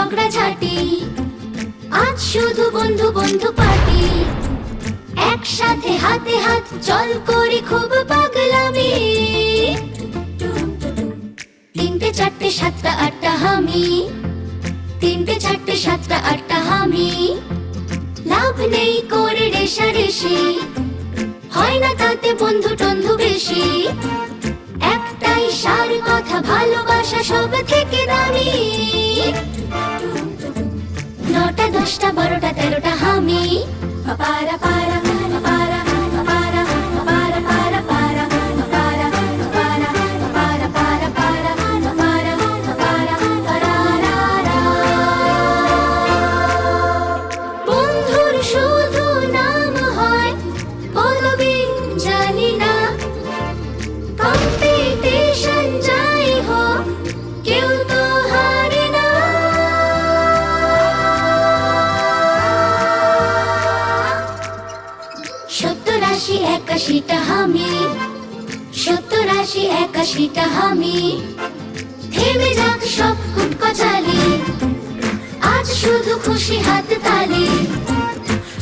ঝগড়াঝাটি, আজ শুধু বন্ধু বন্ধু পার্টি। একসাথে হাতে হাত চল করি খুব পাগলামি। তিনটে চারটে সাতটা আটটা হামি, তিনটে চারটে সাতটা আটটা হামি। লাভ নেই করে রেশারেশি, হয় না তাতে বন্ধু টন্ধু বেশি। একটাই সার কথা, ভালোবাসা সব থেকে দামি। নটা দশটা বারোটা তেরোটা হামি। পারা পারা পারা পারা পারা পারা পারা পারা পারা পারা পারা পারা পারা পারা। বন্ধুর শুধু নাম হয় পদবী জানি না, কম্পিটিশন যাই হোক কেউ তো হারে না। সত্তর আশি একাশিটা হামি, সত্তর আশি একাশিটা হামি। থেমে যাক সব কুটকচালি, আজ শুধু খুশি হাত তালি।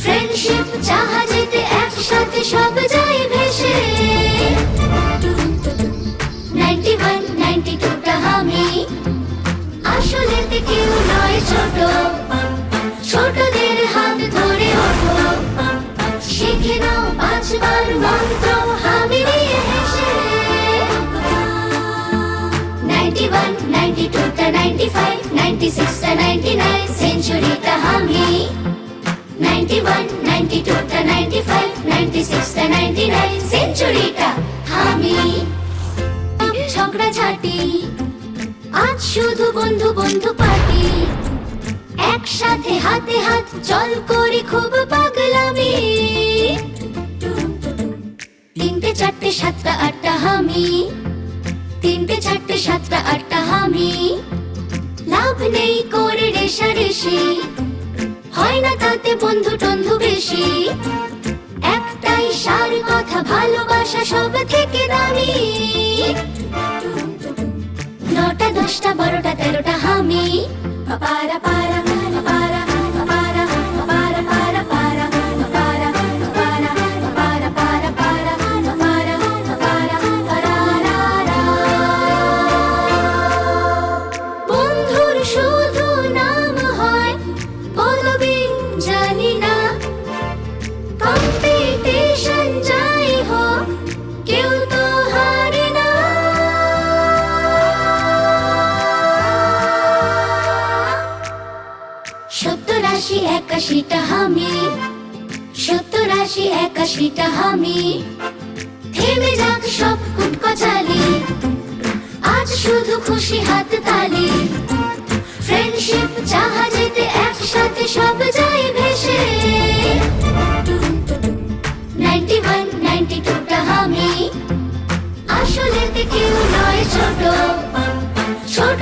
ফ্রেন্ডশিপ জাহাজেতে একসাথে সব যায় ভেসে। 91 92টা হামি, আসলেতে কেউ নয় ছোট। ছোটদের হাত ধরে ওঠো, শিখে নাও পাঁচবার মন্ত্র হামি দিয়ে হেসে। 91 92টা 95 96টা 99 সেঞ্চুরিটা হামি। 91 92টা 95 96টা 99 সেঞ্চুরিটা হামি। ঝগড়াঝাটি, আজ শুধু বন্ধু বন্ধু পার্টি। একসাথে হাতে হাত চল করি খুব পাগলামি। তিনটে চারটে সাতটা আটটা হামি, তিনটে চারটে সাতটা আটটা হামি। লাভ নেই করে রেশারেশি, হয় না তাতে বন্ধু টন্ধু বেশি। একটাই সার কথা, ভালোবাসা সব থেকে দামি। নটা দশটা বারোটা তেরোটা হামি। পারা পারা পারা পারা পারা পারা পারা পারা পারা পারা পারা পারা পারা পারা পারা। বন্ধুর শুধু নাম হয় পদবী জানি না, কম্পিটিশন যাই হোক কেউ তো হারে না। সত্তর আশি একাশিটা হামি, সত্তর আশি একাশিটা হামি। থেমে যাক সব কুটকচালি, আজ শুধু খুশি হাত তালি। ফ্রেন্ডশিপ জাহাজেতে একসাথে সব যায় ভেসে। 91 92টা হামি, আসলেতে কেউ নয় ছোট। ছোট